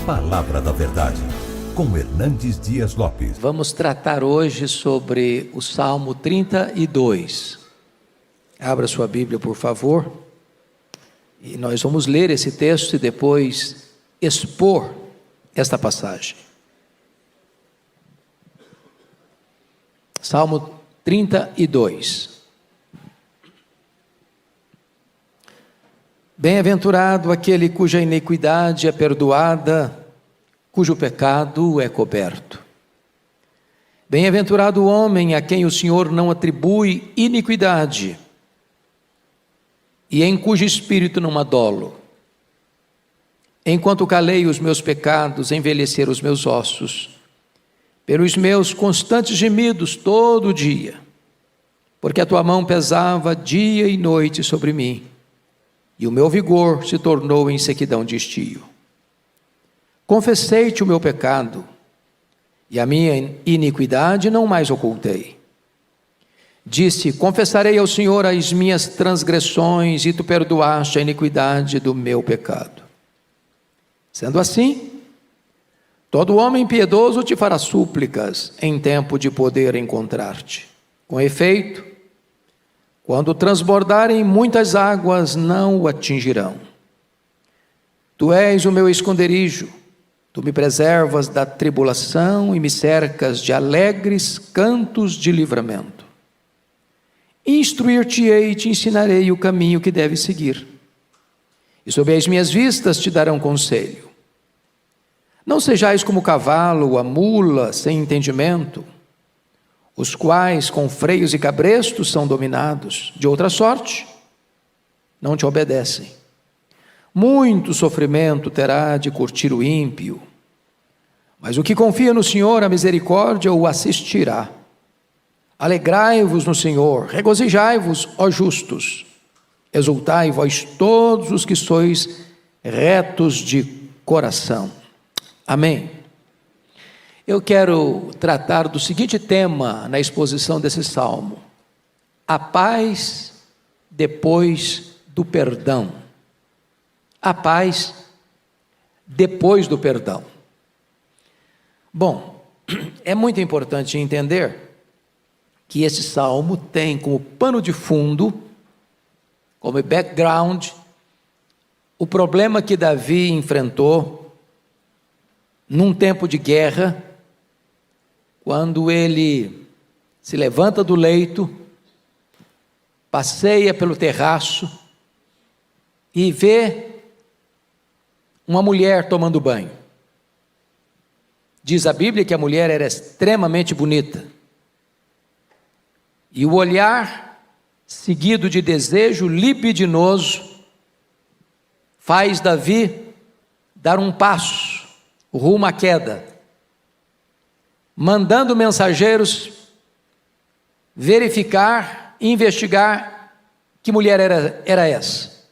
Palavra da Verdade, com Hernandes Dias Lopes. Vamos tratar hoje sobre o Salmo 32. Abra sua Bíblia, por favor. E nós vamos ler esse texto e depois expor esta passagem. Salmo 32. Bem-aventurado aquele cuja iniquidade é perdoada, cujo pecado é coberto. Bem-aventurado o homem a quem o Senhor não atribui iniquidade, e em cujo espírito não há dolo. Enquanto calei os meus pecados, envelheceram os meus ossos, pelos meus constantes gemidos todo o dia, porque a tua mão pesava dia e noite sobre mim, e o meu vigor se tornou em sequidão de estio. Confessei-te o meu pecado, e a minha iniquidade não mais ocultei. Disse: confessarei ao Senhor as minhas transgressões, e tu perdoaste a iniquidade do meu pecado. Sendo assim, todo homem piedoso te fará súplicas em tempo de poder encontrar-te. Com efeito, quando transbordarem muitas águas, não o atingirão. Tu és o meu esconderijo, tu me preservas da tribulação e me cercas de alegres cantos de livramento. Instruir-te-ei e te ensinarei o caminho que deves seguir, e sob as minhas vistas te darão conselho. Não sejais como o cavalo ou a mula sem entendimento, os quais com freios e cabrestos são dominados, de outra sorte, não te obedecem. Muito sofrimento terá de curtir o ímpio, mas o que confia no Senhor, a misericórdia o assistirá. Alegrai-vos no Senhor, regozijai-vos, ó justos, exultai vós todos os que sois retos de coração. Amém. Eu quero tratar do seguinte tema na exposição desse salmo: a paz depois do perdão. A paz depois do perdão. Bom, é muito importante entender que esse salmo tem como pano de fundo, como background, o problema que Davi enfrentou num tempo de guerra, quando ele se levanta do leito, passeia pelo terraço e vê uma mulher tomando banho. Diz a Bíblia que a mulher era extremamente bonita, e o olhar seguido de desejo libidinoso faz Davi dar um passo rumo à queda, mandando mensageiros verificar, investigar que mulher era essa.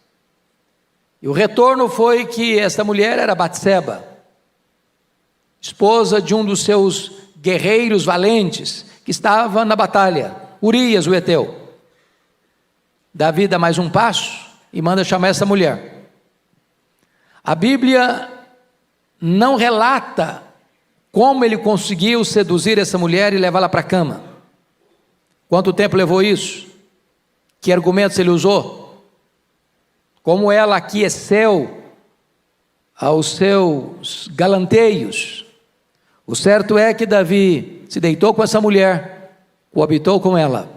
E o retorno foi que essa mulher era Batseba, esposa de um dos seus guerreiros valentes, que estava na batalha, Urias, o heteu. Davi dá mais um passo e manda chamar essa mulher. A Bíblia não relata como ele conseguiu seduzir essa mulher e levá-la para a cama. Quanto tempo levou isso? Que argumentos ele usou? Como ela aqueceu aos seus galanteios? O certo é que Davi se deitou com essa mulher, coabitou com ela.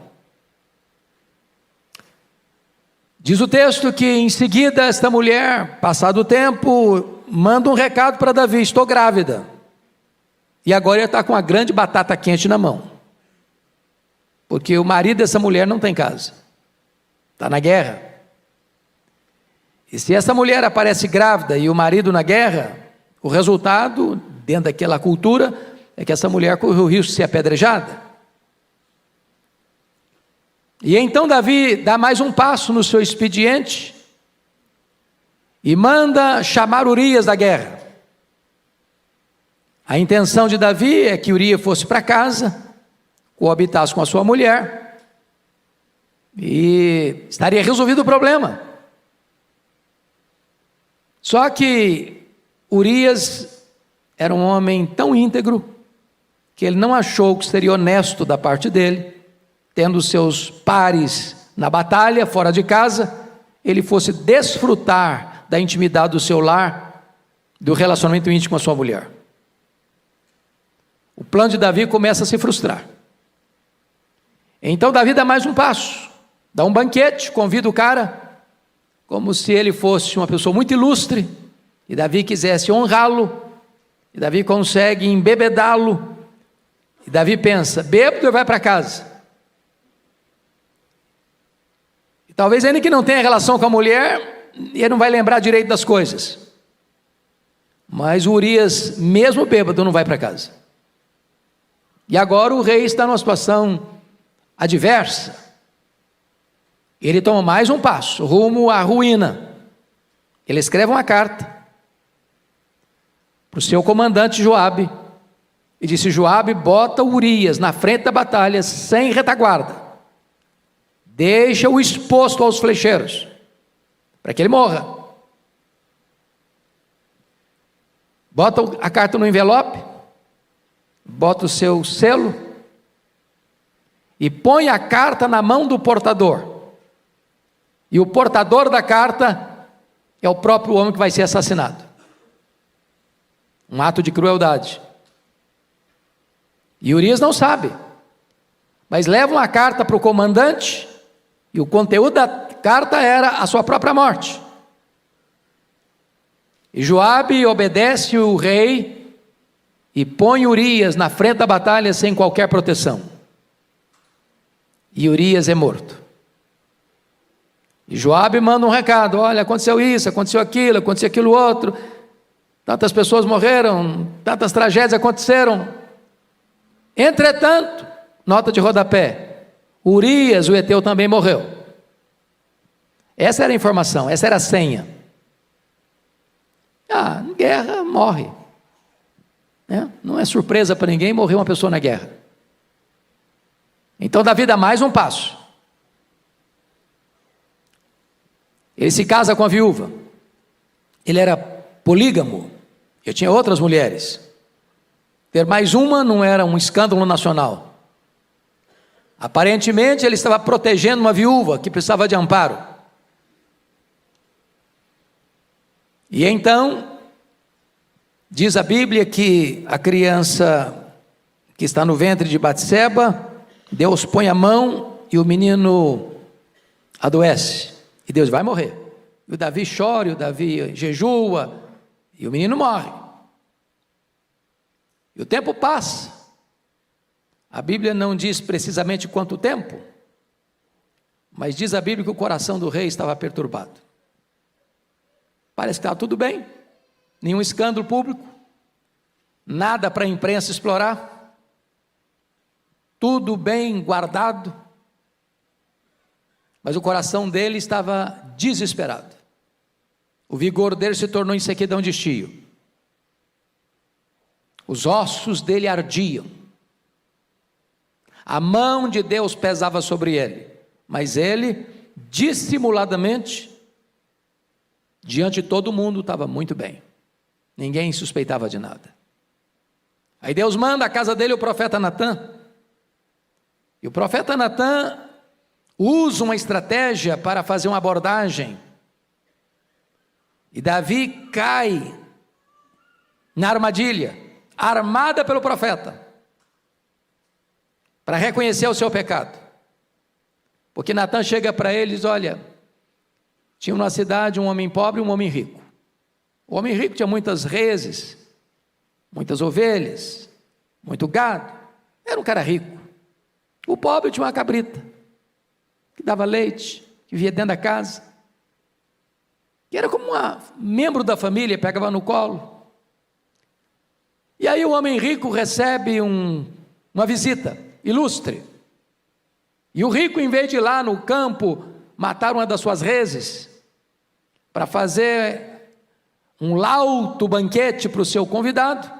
Diz o texto que em seguida esta mulher, passado o tempo, manda um recado para Davi: estou grávida. E agora ele está com uma grande batata quente na mão, porque o marido dessa mulher não tem casa, está na guerra. E se essa mulher aparece grávida e o marido na guerra, o resultado, dentro daquela cultura, é que essa mulher corre o risco de ser apedrejada. E então Davi dá mais um passo no seu expediente e manda chamar Urias da guerra. A intenção de Davi é que Urias fosse para casa, coabitasse com a sua mulher, e estaria resolvido o problema. Só que Urias era um homem tão íntegro que ele não achou que seria honesto da parte dele, tendo seus pares na batalha, fora de casa, ele fosse desfrutar da intimidade do seu lar, do relacionamento íntimo com a sua mulher. O plano de Davi começa a se frustrar. Então Davi dá mais um passo, dá um banquete, convida o cara, como se ele fosse uma pessoa muito ilustre, e Davi quisesse honrá-lo, e Davi consegue embebedá-lo, e Davi pensa, bêbado, ele vai para casa. E talvez ele que não tenha relação com a mulher, ele não vai lembrar direito das coisas. Mas Urias, mesmo bêbado, não vai para casa. E agora o rei está numa situação adversa. Ele toma mais um passo, rumo à ruína. Ele escreve uma carta para o seu comandante Joabe, e disse: Joabe, bota Urias na frente da batalha, sem retaguarda. Deixa-o exposto aos flecheiros, para que ele morra. Bota a carta no envelope, bota o seu selo, e põe a carta na mão do portador. E o portador da carta é o próprio homem que vai ser assassinado. Um ato de crueldade. E Urias não sabe, mas leva uma carta para o comandante, e o conteúdo da carta era a sua própria morte. E Joabe obedece o rei e põe Urias na frente da batalha sem qualquer proteção. E Urias é morto. E Joabe manda um recado: olha, aconteceu isso, aconteceu aquilo outro, tantas pessoas morreram, tantas tragédias aconteceram. Entretanto, nota de rodapé, Urias, o heteu, também morreu. Essa era a informação, essa era a senha. Em guerra morre. Não é surpresa para ninguém morrer uma pessoa na guerra. Então Davi dá mais um passo. Ele se casa com a viúva. Ele era polígamo, ele tinha outras mulheres. Ter mais uma não era um escândalo nacional. Aparentemente ele estava protegendo uma viúva que precisava de amparo. E então, diz a Bíblia que a criança que está no ventre de Batseba, Deus põe a mão e o menino adoece. E Deus vai morrer. E o Davi chora, e o Davi jejua, e o menino morre. E o tempo passa. A Bíblia não diz precisamente quanto tempo, mas diz a Bíblia que o coração do rei estava perturbado. Parece que estava tudo bem, nenhum escândalo público, nada para a imprensa explorar, tudo bem guardado, mas o coração dele estava desesperado. O vigor dele se tornou em sequidão de estio. Os ossos dele ardiam. A mão de Deus pesava sobre ele, mas ele, dissimuladamente, diante de todo mundo, estava muito bem. Ninguém suspeitava de nada. Aí Deus manda à casa dele o profeta Natã. E o profeta Natã usa uma estratégia para fazer uma abordagem. E Davi cai na armadilha, armada pelo profeta, para reconhecer o seu pecado. Porque Natã chega para ele e diz: olha, tinha numa cidade um homem pobre e um homem rico. O homem rico tinha muitas reses, muitas ovelhas, muito gado, era um cara rico. O pobre tinha uma cabrita, que dava leite, que vivia dentro da casa, que era como um membro da família, pegava no colo. E aí o homem rico recebe uma visita ilustre, e o rico, em vez de ir lá no campo matar uma das suas reses, para fazer um lauto banquete para o seu convidado,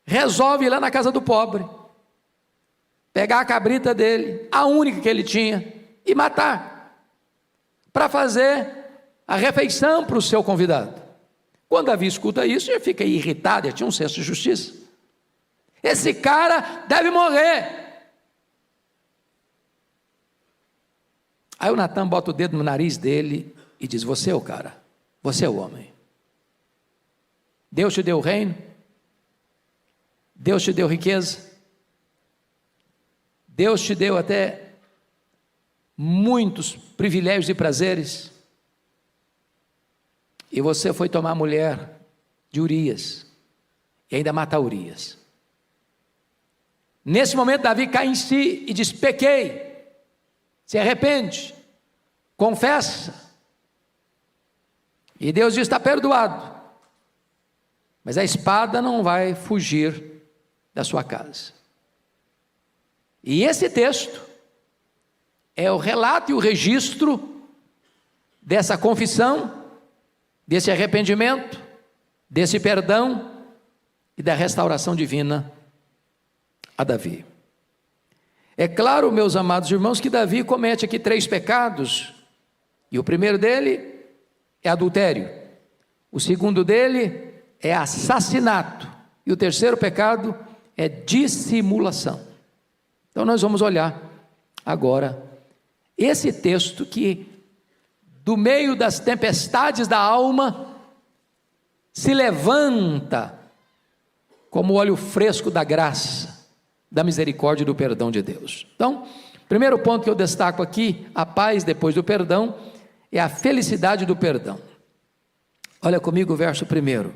resolve ir lá na casa do pobre, pegar a cabrita dele, a única que ele tinha, e matar, para fazer a refeição para o seu convidado. Quando Davi escuta isso, ele fica irritado, ele tinha um senso de justiça. Esse cara deve morrer. Aí o Natan bota o dedo no nariz dele e diz: você é o cara, você é o homem. Deus te deu o reino, Deus te deu riqueza, Deus te deu até muitos privilégios e prazeres, e você foi tomar a mulher de Urias, e ainda matar Urias. Nesse momento Davi cai em si e diz: pequei, se arrepende, confessa, e Deus diz: está perdoado, mas a espada não vai fugir da sua casa. E esse texto é o relato e o registro dessa confissão, desse arrependimento, desse perdão e da restauração divina a Davi. É claro, meus amados irmãos, que Davi comete aqui 3 pecados, e o primeiro dele é adultério, o segundo dele é assassinato, e o terceiro pecado é dissimulação. Então nós vamos olhar agora esse texto que, do meio das tempestades da alma, se levanta como óleo fresco da graça, da misericórdia e do perdão de Deus. Então, primeiro ponto que eu destaco aqui: a paz depois do perdão é a felicidade do perdão. Olha comigo o verso 1: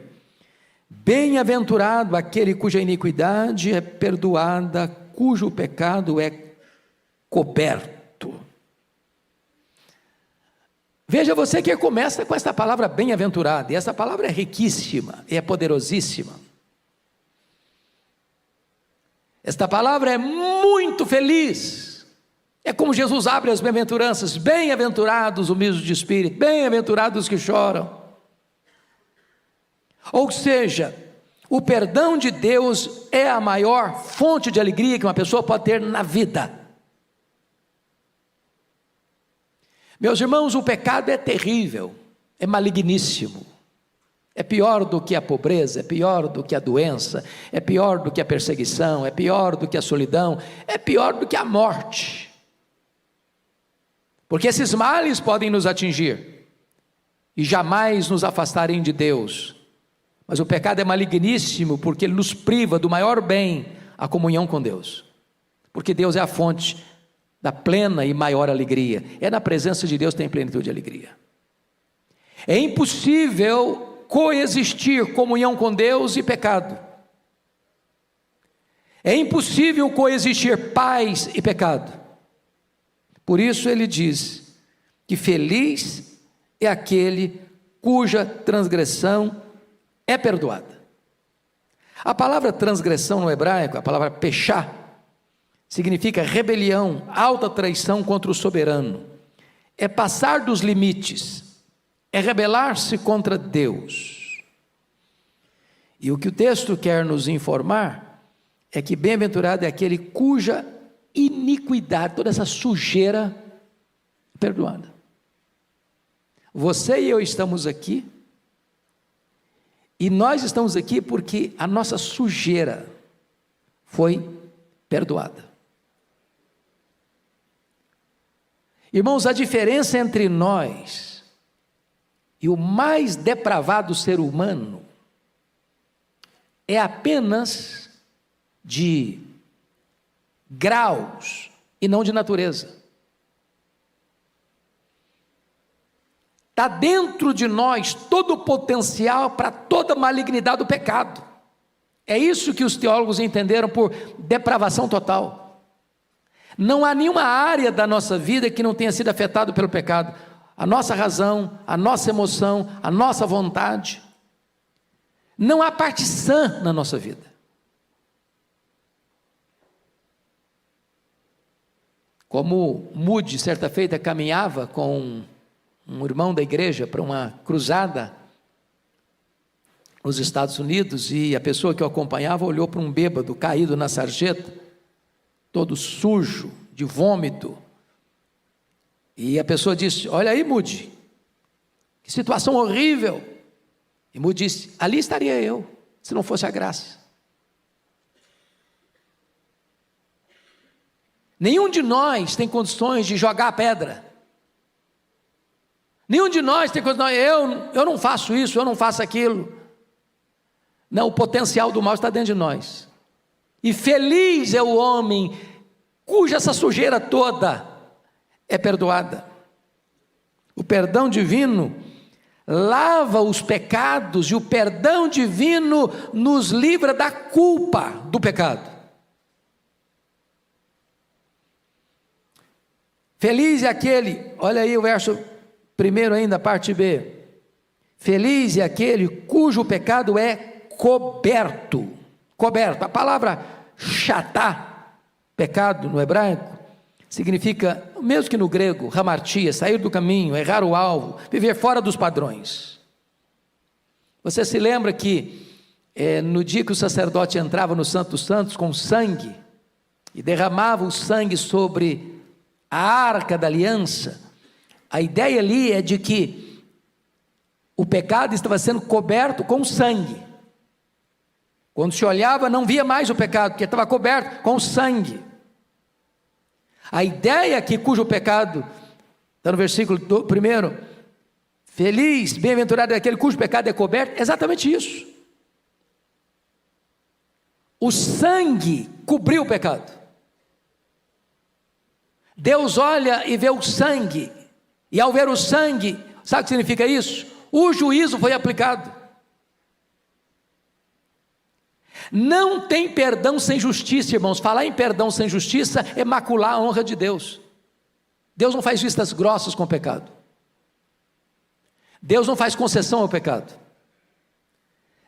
bem-aventurado aquele cuja iniquidade é perdoada, cujo pecado é coberto. Veja você que começa com esta palavra bem-aventurado, e essa palavra é riquíssima, e é poderosíssima. Esta palavra é muito feliz, é como Jesus abre as bem-aventuranças: bem-aventurados os humildes de espírito, bem-aventurados os que choram. Ou seja, o perdão de Deus é a maior fonte de alegria que uma pessoa pode ter na vida. Meus irmãos, o pecado é terrível, é maligníssimo, é pior do que a pobreza, é pior do que a doença, é pior do que a perseguição, é pior do que a solidão, é pior do que a morte, porque esses males podem nos atingir e jamais nos afastarem de Deus. Mas o pecado é maligníssimo porque ele nos priva do maior bem, a comunhão com Deus, porque Deus é a fonte da plena e maior alegria. É na presença de Deus que tem plenitude de alegria. É impossível coexistir comunhão com Deus e pecado. É impossível coexistir paz e pecado. Por isso ele diz que feliz é aquele cuja transgressão é perdoada. A palavra transgressão no hebraico, a palavra pechá, significa rebelião, alta traição contra o soberano. É passar dos limites, é rebelar-se contra Deus. E o que o texto quer nos informar é que bem-aventurado é aquele cuja iniquidade, toda essa sujeira é perdoada. Você e eu estamos aqui, e nós estamos aqui porque a nossa sujeira foi perdoada. Irmãos, a diferença entre nós e o mais depravado ser humano é apenas de graus e não de natureza. Está dentro de nós todo o potencial para toda a malignidade do pecado. É isso que os teólogos entenderam por depravação total. Não há nenhuma área da nossa vida que não tenha sido afetada pelo pecado. A nossa razão, a nossa emoção, a nossa vontade. Não há parte sã na nossa vida. Como Moody, certa feita, caminhava com um irmão da igreja para uma cruzada nos Estados Unidos, e a pessoa que o acompanhava olhou para um bêbado caído na sarjeta, todo sujo, de vômito, e a pessoa disse: olha aí, Moody, que situação horrível. E Moody disse: ali estaria eu, se não fosse a graça. Nenhum de nós tem condições de jogar a pedra. Nenhum de nós tem condições, eu não faço isso, eu não faço aquilo. Não, o potencial do mal está dentro de nós. E feliz é o homem cuja essa sujeira toda é perdoada. O perdão divino lava os pecados, e o perdão divino nos livra da culpa do pecado. Feliz é aquele, olha aí o verso primeiro ainda, parte B. Feliz é aquele cujo pecado é coberto. Coberto. A palavra chatá, pecado no hebraico, significa, mesmo que no grego, hamartia, sair do caminho, errar o alvo, viver fora dos padrões. Você se lembra que no dia que o sacerdote entrava no Santo dos Santos com sangue, e derramava o sangue sobre a arca da aliança, a ideia ali é de que o pecado estava sendo coberto com sangue. Quando se olhava, não via mais o pecado, porque estava coberto com sangue. A ideia aqui, cujo pecado, está no versículo 1, feliz, bem-aventurado é aquele cujo pecado é coberto, é exatamente isso. O sangue cobriu o pecado. Deus olha e vê o sangue, e ao ver o sangue, sabe o que significa isso? O juízo foi aplicado. Não tem perdão sem justiça, irmãos. Falar em perdão sem justiça é macular a honra de Deus. Deus não faz vistas grossas com o pecado. Deus não faz concessão ao pecado.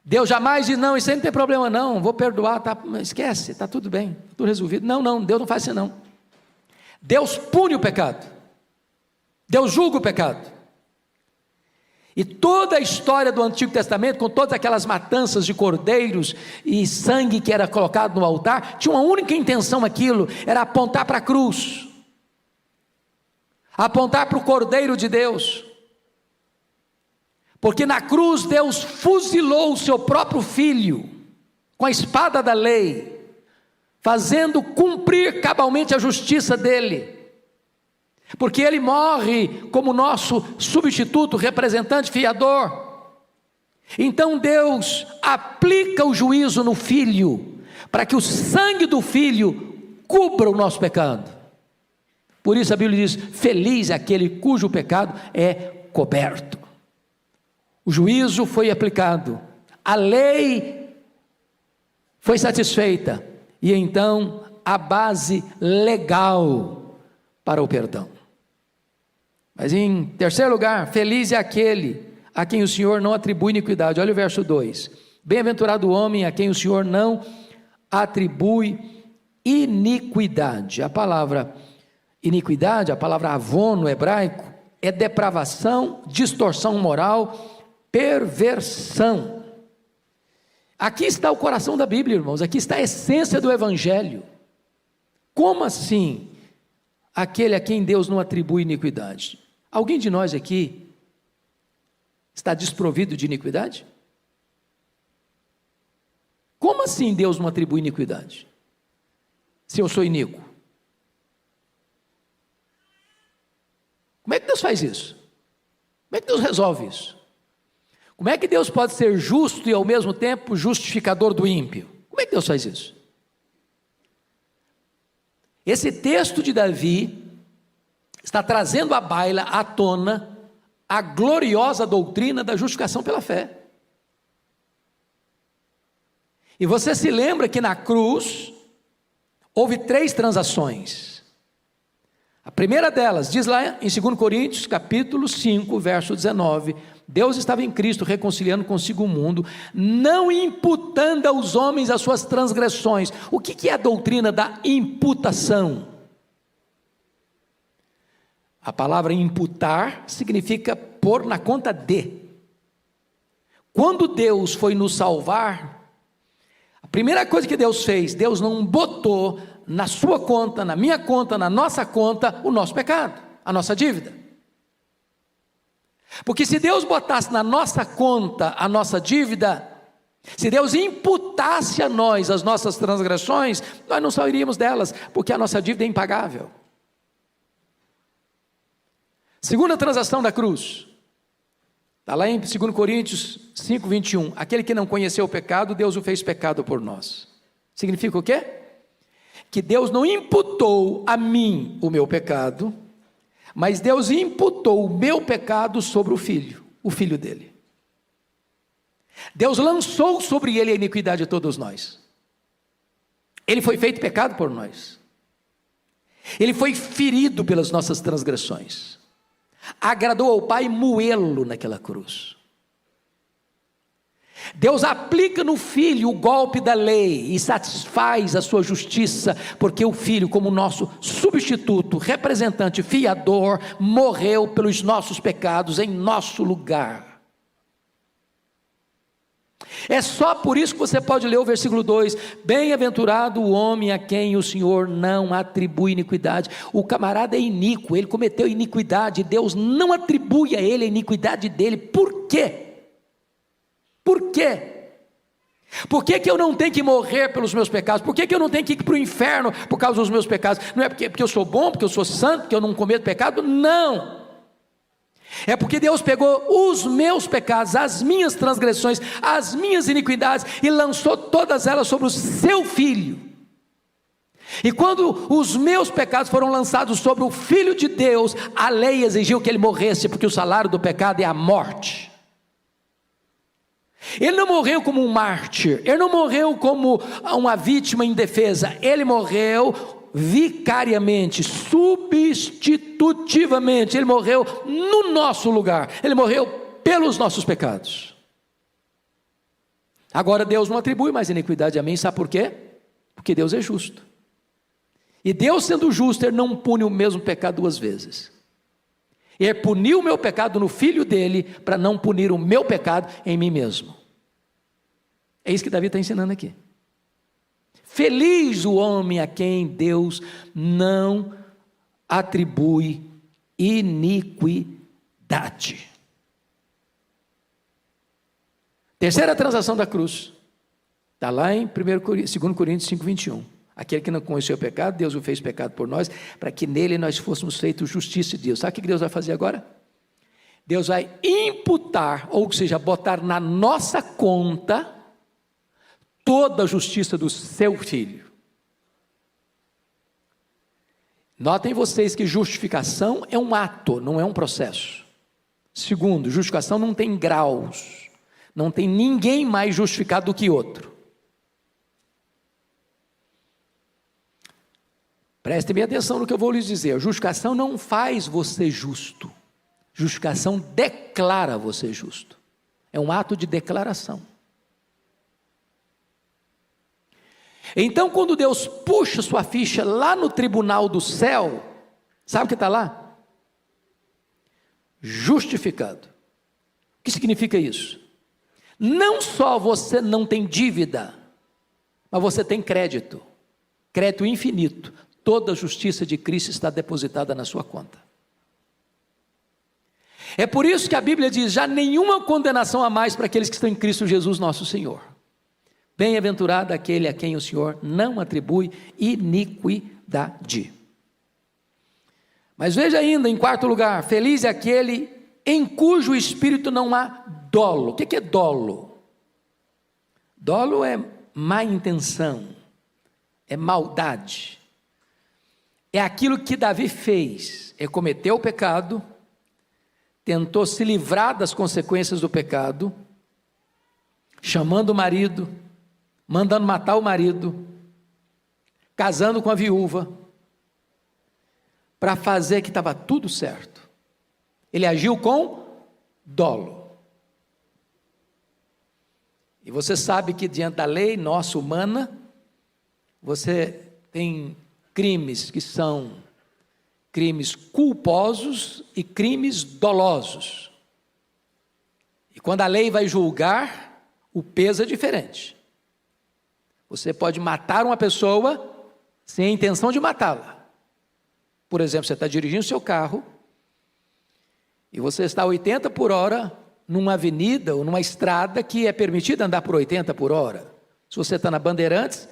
Deus jamais diz: não, isso aí não tem problema não, vou perdoar, tá, esquece, está tudo bem, está tudo resolvido. Não, Deus não faz isso não. Deus pune o pecado. Deus julga o pecado. E toda a história do Antigo Testamento, com todas aquelas matanças de cordeiros e sangue que era colocado no altar, tinha uma única intenção: aquilo era apontar para a cruz, apontar para o Cordeiro de Deus, porque na cruz Deus fuzilou o seu próprio Filho, com a espada da lei, fazendo cumprir cabalmente a justiça dele, porque ele morre como nosso substituto, representante, fiador. Então Deus aplica o juízo no Filho, para que o sangue do Filho cubra o nosso pecado. Por isso a Bíblia diz: feliz é aquele cujo pecado é coberto. O juízo foi aplicado, a lei foi satisfeita, e então a base legal para o perdão. Mas em terceiro lugar, feliz é aquele a quem o Senhor não atribui iniquidade. Olha o verso 2: bem-aventurado o homem a quem o Senhor não atribui iniquidade. A palavra iniquidade, a palavra avon no hebraico, é depravação, distorção moral, perversão. Aqui está o coração da Bíblia, irmãos, aqui está a essência do Evangelho. Como assim aquele a quem Deus não atribui iniquidade? Alguém de nós aqui está desprovido de iniquidade? Como assim Deus não atribui iniquidade? Se eu sou iníquo, como é que Deus faz isso? Como é que Deus resolve isso? Como é que Deus pode ser justo e ao mesmo tempo justificador do ímpio? Como é que Deus faz isso? Esse texto de Davi está trazendo à baila, à tona, a gloriosa doutrina da justificação pela fé. E você se lembra que na cruz houve 3 transações. A primeira delas, diz lá em 2 Coríntios, capítulo 5, verso 19, Deus estava em Cristo reconciliando consigo o mundo, não imputando aos homens as suas transgressões. O que é a doutrina da imputação? A palavra imputar significa pôr na conta de. Quando Deus foi nos salvar, a primeira coisa que Deus fez, Deus não botou na sua conta, na minha conta, na nossa conta, o nosso pecado, a nossa dívida. Porque se Deus botasse na nossa conta a nossa dívida, se Deus imputasse a nós as nossas transgressões, nós não sairíamos delas, porque a nossa dívida é impagável. Segunda transação da cruz, está lá em 2 Coríntios 5, 21. Aquele que não conheceu o pecado, Deus o fez pecado por nós. Significa o quê? Que Deus não imputou a mim o meu pecado, mas Deus imputou o meu pecado sobre o filho dele. Deus lançou sobre ele a iniquidade de todos nós. Ele foi feito pecado por nós. Ele foi ferido pelas nossas transgressões. Agradou ao Pai moê-lo naquela cruz. Deus aplica no Filho o golpe da lei e satisfaz a sua justiça, porque o Filho, como nosso substituto, representante, fiador, morreu pelos nossos pecados em nosso lugar. É só por isso que você pode ler o versículo 2: bem-aventurado o homem a quem o Senhor não atribui iniquidade. O camarada é iníquo, ele cometeu iniquidade, Deus não atribui a ele a iniquidade dele. Por quê? Por quê? Por que eu não tenho que morrer pelos meus pecados? Por que eu não tenho que ir para o inferno por causa dos meus pecados? Não é porque eu sou bom, porque eu sou santo, porque eu não cometo pecado? Não. É porque Deus pegou os meus pecados, as minhas transgressões, as minhas iniquidades e lançou todas elas sobre o seu Filho. E quando os meus pecados foram lançados sobre o Filho de Deus, a lei exigiu que ele morresse, porque o salário do pecado é a morte. Ele não morreu como um mártir, ele não morreu como uma vítima indefesa, ele morreu vicariamente, substitutivamente, ele morreu no nosso lugar, ele morreu pelos nossos pecados. Agora Deus não atribui mais iniquidade a mim, sabe por quê? Porque Deus é justo, e Deus sendo justo, ele não pune o mesmo pecado duas vezes. Ele puniu o meu pecado no Filho dele, para não punir o meu pecado em mim mesmo. É isso que Davi está ensinando aqui. Feliz o homem a quem Deus não atribui iniquidade. Terceira transação da cruz, está lá em 2 Coríntios 5, 21. Aquele que não conheceu o pecado, Deus o fez pecado por nós, para que nele nós fôssemos feitos justiça de Deus. Sabe o que Deus vai fazer agora? Deus vai imputar, ou seja, botar na nossa conta, toda a justiça do seu Filho. Notem vocês que justificação é um ato, não é um processo. Segundo, justificação não tem graus, não tem ninguém mais justificado do que outro. Prestem bem atenção no que eu vou lhes dizer. A justificação não faz você justo, justificação declara você justo, é um ato de declaração. Então, quando Deus puxa sua ficha lá no tribunal do céu, sabe o que está lá? Justificado. O que significa isso? Não só você não tem dívida, mas você tem crédito, crédito infinito. Toda a justiça de Cristo está depositada na sua conta. É por isso que a Bíblia diz: já nenhuma condenação há mais para aqueles que estão em Cristo Jesus nosso Senhor. Bem-aventurado aquele a quem o Senhor não atribui iniquidade. Mas veja ainda, em quarto lugar, feliz é aquele em cujo espírito não há dolo. O que é dolo? Dolo é má intenção, é maldade. É aquilo que Davi fez, ele cometeu o pecado, tentou se livrar das consequências do pecado, chamando o marido, mandando matar o marido, casando com a viúva, para fazer que estava tudo certo. Ele agiu com dolo. E você sabe que diante da lei nossa humana, você tem crimes que são crimes culposos e crimes dolosos. E quando a lei vai julgar, o peso é diferente. Você pode matar uma pessoa sem a intenção de matá-la. Por exemplo, você está dirigindo seu carro e você está a 80 por hora numa avenida ou numa estrada que é permitido andar por 80 por hora. Se você está na Bandeirantes,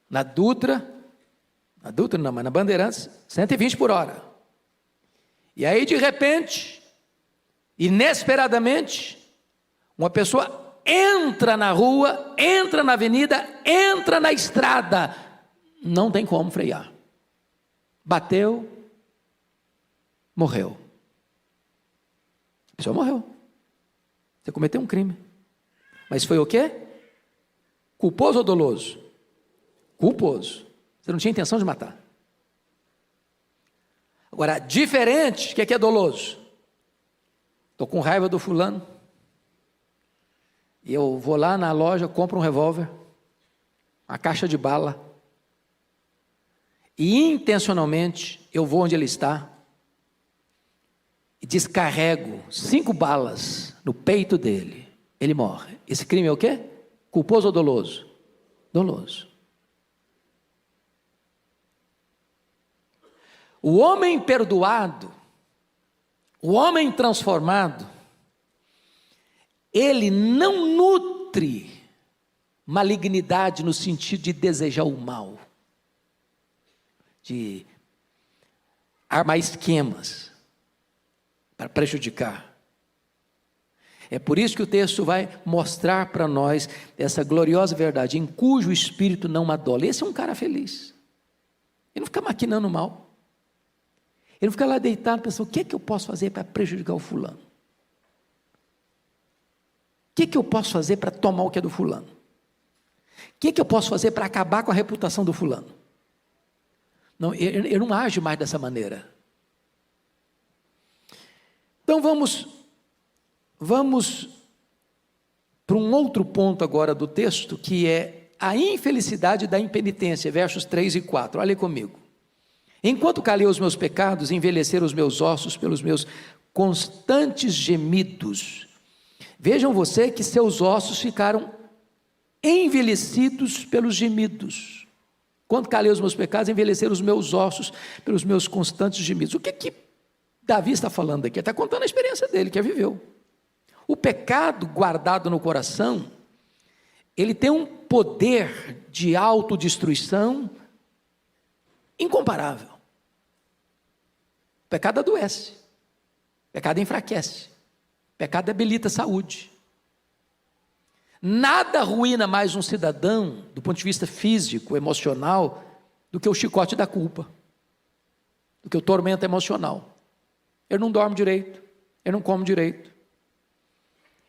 na Dutra não, mas na Bandeirantes, 120 por hora. E aí de repente, inesperadamente, uma pessoa entra na rua, entra na avenida, entra na estrada, não tem como frear. Bateu, morreu. A pessoa morreu. Você cometeu um crime. Mas foi o quê? Culposo ou doloso? Culposo. Você não tinha intenção de matar. Agora, diferente, o que é doloso? Estou com raiva do fulano, e eu vou lá na loja, compro um revólver, uma caixa de bala, e intencionalmente eu vou onde ele está, e descarrego 5 balas no peito dele, ele morre. Esse crime é o quê? Culposo ou doloso? Doloso. O homem perdoado, o homem transformado, ele não nutre malignidade no sentido de desejar o mal, de armar esquemas para prejudicar. É por isso que o texto vai mostrar para nós essa gloriosa verdade, em cujo espírito não adole. Esse é um cara feliz. Ele não fica maquinando mal. Ele não fica lá deitado pensando, o que é que eu posso fazer para prejudicar o fulano? O que é que eu posso fazer para tomar o que é do fulano? O que é que eu posso fazer para acabar com a reputação do fulano? Não, ele não age mais dessa maneira. Então vamos para um outro ponto agora do texto, que é a infelicidade da impenitência, versos 3 e 4. Olha comigo. Enquanto calei os meus pecados, envelheceram os meus ossos pelos meus constantes gemidos. Vejam você que seus ossos ficaram envelhecidos pelos gemidos. Quando calei os meus pecados, envelheceram os meus ossos pelos meus constantes gemidos. O que Davi está falando aqui? Ele está contando a experiência dele, que viveu. O pecado guardado no coração, ele tem um poder de autodestruição incomparável. O pecado adoece, o pecado enfraquece, o pecado debilita a saúde. Nada arruína mais um cidadão, do ponto de vista físico, emocional, do que o chicote da culpa, do que o tormento emocional. Ele não dorme direito, ele não come direito,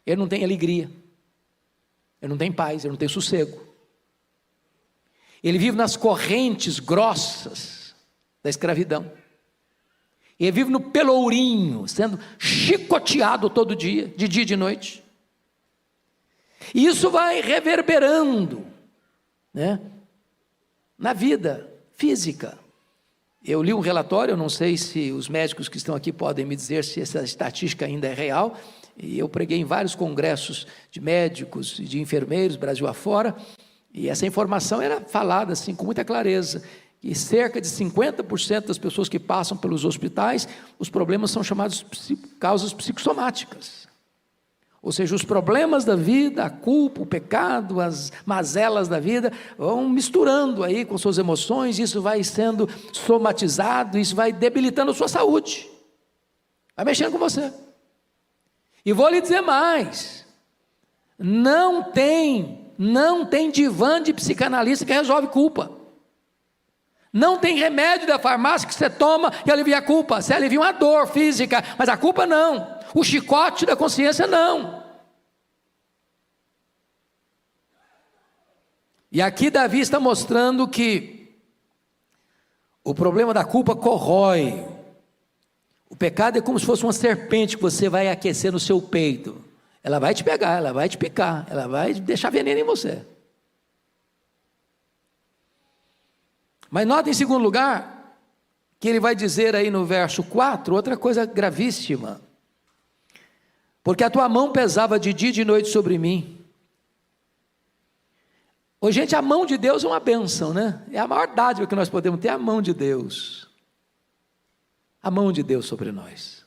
ele não tem alegria, ele não tem paz, ele não tem sossego. Ele vive nas correntes grossas da escravidão. Ele vive no pelourinho, sendo chicoteado todo dia, de dia e de noite. E isso vai reverberando, né, na vida física. Eu li um relatório, eu não sei se os médicos que estão aqui podem me dizer se essa estatística ainda é real, e eu preguei em vários congressos de médicos e de enfermeiros, Brasil afora, e essa informação era falada assim com muita clareza, que cerca de 50% das pessoas que passam pelos hospitais, os problemas são chamados causas psicossomáticas. Ou seja, os problemas da vida, a culpa, o pecado, as mazelas da vida, vão misturando aí com suas emoções, isso vai sendo somatizado, isso vai debilitando a sua saúde, vai mexendo com você. E vou lhe dizer mais, não tem divã de psicanalista que resolve culpa. Não tem remédio da farmácia que você toma e alivia a culpa. Você alivia uma dor física, mas a culpa não. O chicote da consciência não. E aqui Davi está mostrando que o problema da culpa corrói. O pecado é como se fosse uma serpente que você vai aquecer no seu peito. Ela vai te pegar, ela vai te picar, ela vai deixar veneno em você. Mas nota em segundo lugar, que ele vai dizer aí no verso 4, outra coisa gravíssima. Porque a tua mão pesava de dia e de noite sobre mim. Ô, gente, a mão de Deus é uma bênção, né? É a maior dádiva que nós podemos ter, a mão de Deus. A mão de Deus sobre nós.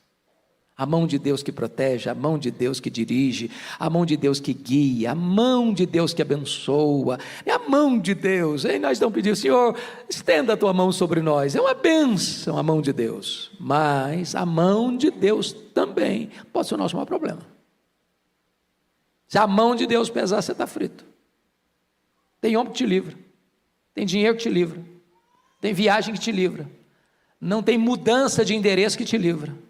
A mão de Deus que protege, a mão de Deus que dirige, a mão de Deus que guia, a mão de Deus que abençoa, é a mão de Deus. E nós não pedimos, Senhor, estenda a tua mão sobre nós. É uma bênção a mão de Deus, mas a mão de Deus também pode ser o nosso maior problema. Se a mão de Deus pesar, você está frito. Tem homem que te livra, tem dinheiro que te livra, tem viagem que te livra, não tem mudança de endereço que te livra.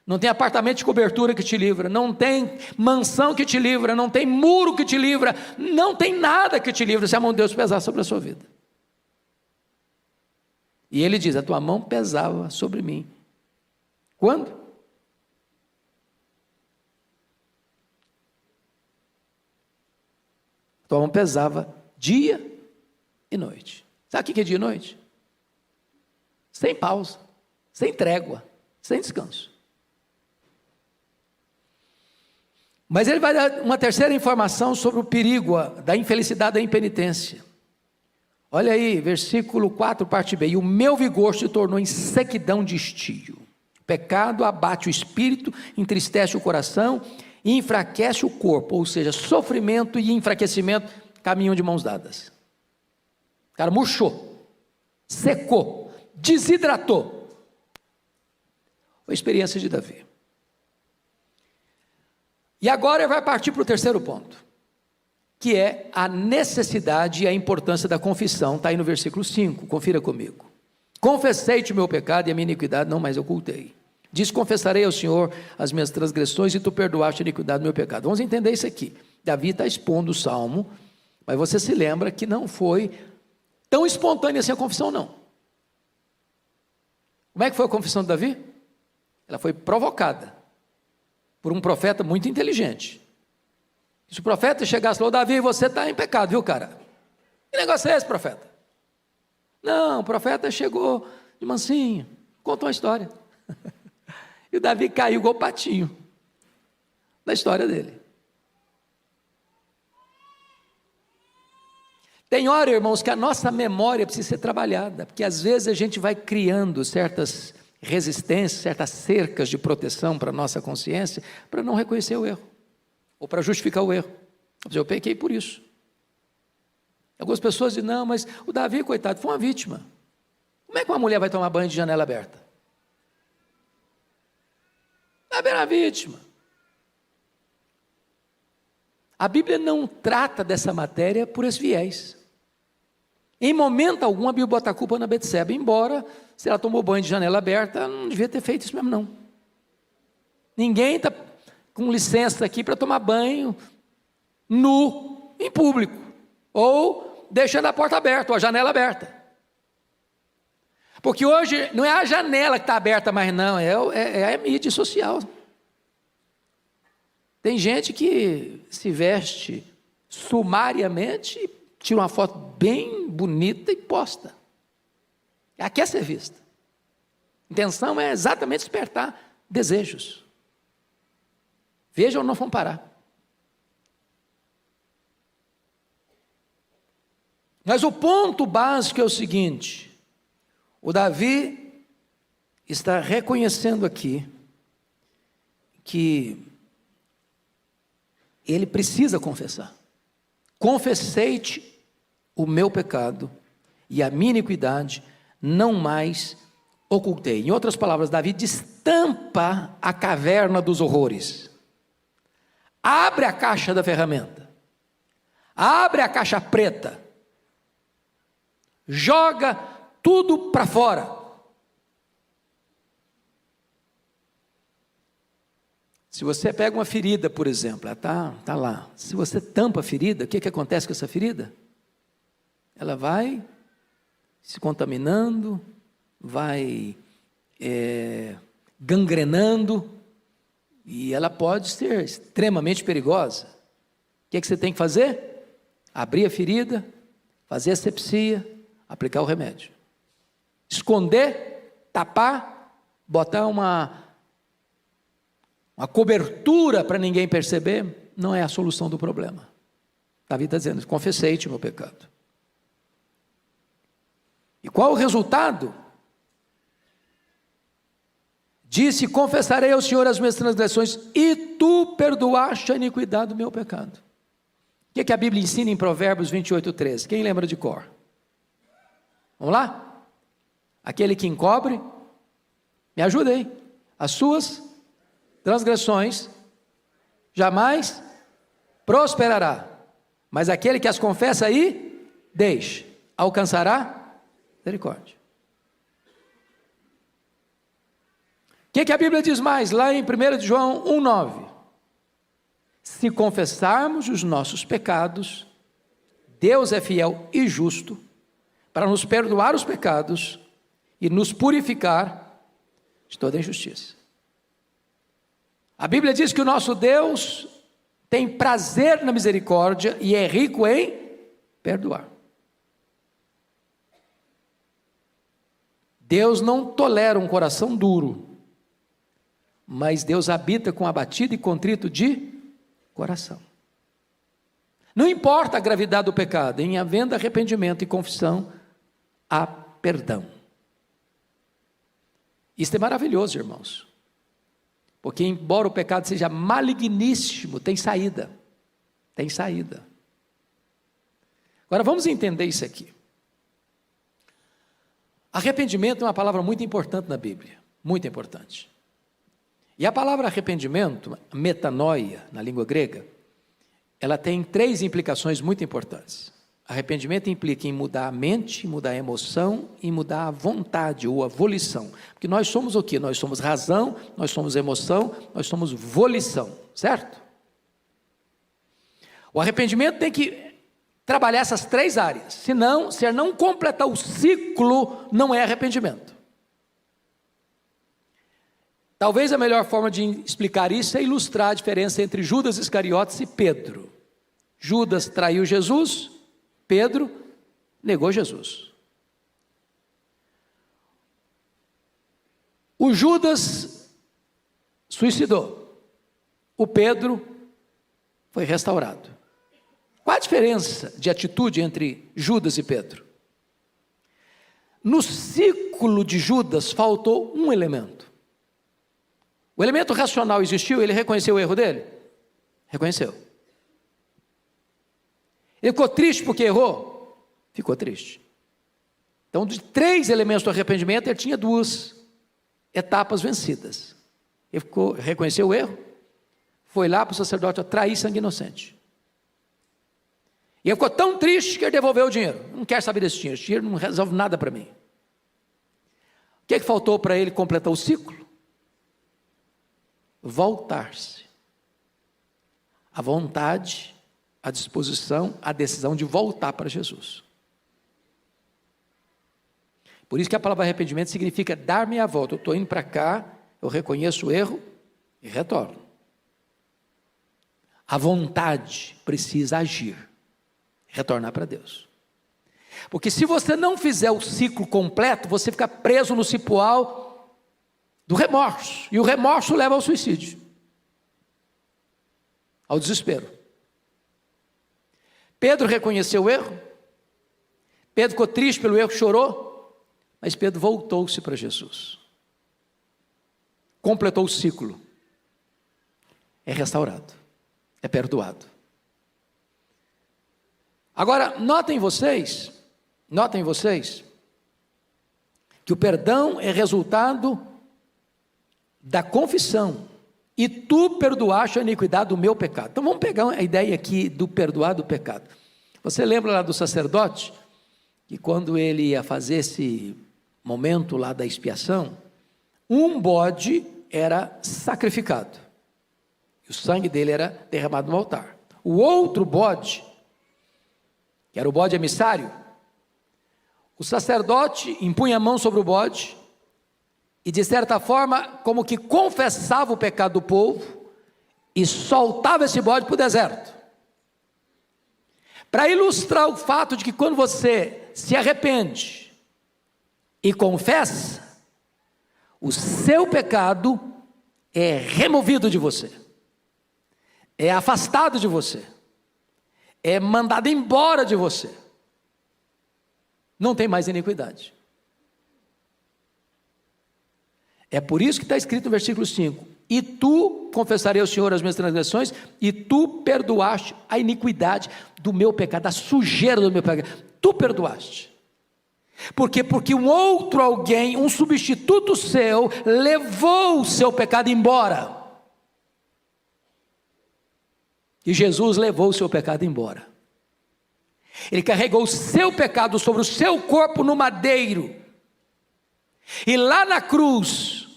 Não tem apartamento de cobertura que te livra, não tem mansão que te livra, não tem muro que te livra, não tem nada que te livra se a mão de Deus pesar sobre a sua vida. E ele diz, a tua mão pesava sobre mim. Quando? A tua mão pesava dia e noite. Sabe o que é dia e noite? Sem pausa, sem trégua, sem descanso. Mas ele vai dar uma terceira informação sobre o perigo da infelicidade da impenitência. Olha aí, versículo 4, parte B. E o meu vigor se tornou em sequidão de estio. O pecado abate o espírito, entristece o coração e enfraquece o corpo. Ou seja, sofrimento e enfraquecimento caminham de mãos dadas. O cara murchou, secou, desidratou. Foi a experiência de Davi. E agora ele vai partir para o terceiro ponto, que é a necessidade e a importância da confissão. Está aí no versículo 5, confira comigo. Confessei-te o meu pecado e a minha iniquidade não mais ocultei. Diz, confessarei ao Senhor as minhas transgressões e tu perdoaste a iniquidade do meu pecado. Vamos entender isso aqui. Davi está expondo o salmo, mas você se lembra que não foi tão espontânea assim a confissão, não. Como é que foi a confissão de Davi? Ela foi provocada por um profeta muito inteligente. Se o profeta chegasse e falou, Davi, você está em pecado, viu, cara? Que negócio é esse, profeta? Não, o profeta chegou de mansinho, contou uma história. E o Davi caiu igual patinho da história dele. Tem hora, irmãos, que a nossa memória precisa ser trabalhada, porque às vezes a gente vai criando certas resistências, certas cercas de proteção para a nossa consciência, para não reconhecer o erro, ou para justificar o erro. Eu pequei por isso. Algumas pessoas dizem, não, mas o Davi, coitado, foi uma vítima. Como é que uma mulher vai tomar banho de janela aberta? Davi era vítima. A Bíblia não trata dessa matéria por esse viés. Em momento algum a Bíblia bota a culpa na Betseba, embora se ela tomou banho de janela aberta, não devia ter feito isso mesmo não. Ninguém está com licença aqui para tomar banho nu, em público, ou deixando a porta aberta, ou a janela aberta. Porque hoje não é a janela que está aberta mais não, é a mídia social. Tem gente que se veste sumariamente e tira uma foto bem bonita e posta. Ela quer ser vista. A intenção é exatamente despertar desejos. Vejam onde nós vamos parar. Mas o ponto básico é o seguinte: o Davi está reconhecendo aqui que ele precisa confessar. Confessei-te o meu pecado e a minha iniquidade não mais ocultei. Em outras palavras, Davi destampa a caverna dos horrores. Abre a caixa da ferramenta. Abre a caixa preta. Joga tudo para fora. Se você pega uma ferida, por exemplo, ela está lá. Se você tampa a ferida, o que acontece com essa ferida? Ela vai se contaminando, vai gangrenando, e ela pode ser extremamente perigosa. O que você tem que fazer? Abrir a ferida, fazer asepsia, aplicar o remédio. Esconder, tapar, botar uma cobertura para ninguém perceber, não é a solução do problema. Davi está dizendo, confessei-te o meu pecado. E qual o resultado Disse: confessarei ao Senhor as minhas transgressões, e tu perdoaste a iniquidade do meu pecado. O que a Bíblia ensina em Provérbios 28:13? Quem lembra de cor? Vamos lá? Aquele que encobre, me ajuda aí, as suas transgressões jamais prosperará, mas aquele que as confessa e deixa, alcançará misericórdia. O que a Bíblia diz mais? Lá em 1 João 1,9: se confessarmos os nossos pecados, Deus é fiel e justo para nos perdoar os pecados e nos purificar de toda injustiça. A Bíblia diz que o nosso Deus tem prazer na misericórdia e é rico em perdoar. Deus não tolera um coração duro, mas Deus habita com abatido e contrito de coração. Não importa a gravidade do pecado, em havendo arrependimento e confissão, há perdão. Isso é maravilhoso, irmãos, porque embora o pecado seja maligníssimo, tem saída, tem saída. Agora vamos entender isso aqui. Arrependimento é uma palavra muito importante na Bíblia, muito importante. E a palavra arrependimento, metanoia, na língua grega, ela tem 3 implicações muito importantes. Arrependimento implica em mudar a mente, mudar a emoção e mudar a vontade ou a volição. Porque nós somos o quê? Nós somos razão, nós somos emoção, nós somos volição, certo? O arrependimento tem que trabalhar essas 3 áreas, senão, se ele não completar o ciclo, não é arrependimento. Talvez a melhor forma de explicar isso é ilustrar a diferença entre Judas Iscariotes e Pedro. Judas traiu Jesus, Pedro negou Jesus. O Judas suicidou, o Pedro foi restaurado. Qual a diferença de atitude entre Judas e Pedro? No ciclo de Judas faltou um elemento. O elemento racional existiu, ele reconheceu o erro dele? Reconheceu. Ele ficou triste porque errou? Ficou triste. Então, de 3 elementos do arrependimento, ele tinha 2 etapas vencidas. Ele reconheceu o erro, foi lá para o sacerdote a trair sangue inocente. E ele ficou tão triste que ele devolveu o dinheiro. Não quero saber desse dinheiro, esse dinheiro não resolve nada para mim. O que faltou para ele completar o ciclo? Voltar-se. A vontade, a disposição, a decisão de voltar para Jesus. Por isso que a palavra arrependimento significa dar meia volta. Eu estou indo para cá, eu reconheço o erro e retorno. A vontade precisa agir, retornar para Deus. Porque se você não fizer o ciclo completo, você fica preso no cipoal do remorso, e o remorso leva ao suicídio, ao desespero. Pedro reconheceu o erro, Pedro ficou triste pelo erro, chorou, mas Pedro voltou-se para Jesus, completou o ciclo, é restaurado, é perdoado. Agora, notem vocês, que o perdão é resultado da confissão, e tu perdoaste a iniquidade do meu pecado. Então vamos pegar a ideia aqui do perdoar do pecado. Você lembra lá do sacerdote, que quando ele ia fazer esse momento lá da expiação, um bode era sacrificado, e o sangue dele era derramado no altar. O outro bode, que era o bode emissário, o sacerdote impunha a mão sobre o bode, e de certa forma, como que confessava o pecado do povo, e soltava esse bode para o deserto, para ilustrar o fato de que quando você se arrepende e confessa, o seu pecado é removido de você, é afastado de você, é mandado embora de você, não tem mais iniquidade. É por isso que está escrito no versículo 5: e tu confessarei ao Senhor as minhas transgressões, e tu perdoaste a iniquidade do meu pecado, a sujeira do meu pecado, tu perdoaste. Por quê? Porque um outro alguém, um substituto seu, levou o seu pecado embora. E Jesus levou o seu pecado embora. Ele carregou o seu pecado sobre o seu corpo no madeiro. E lá na cruz,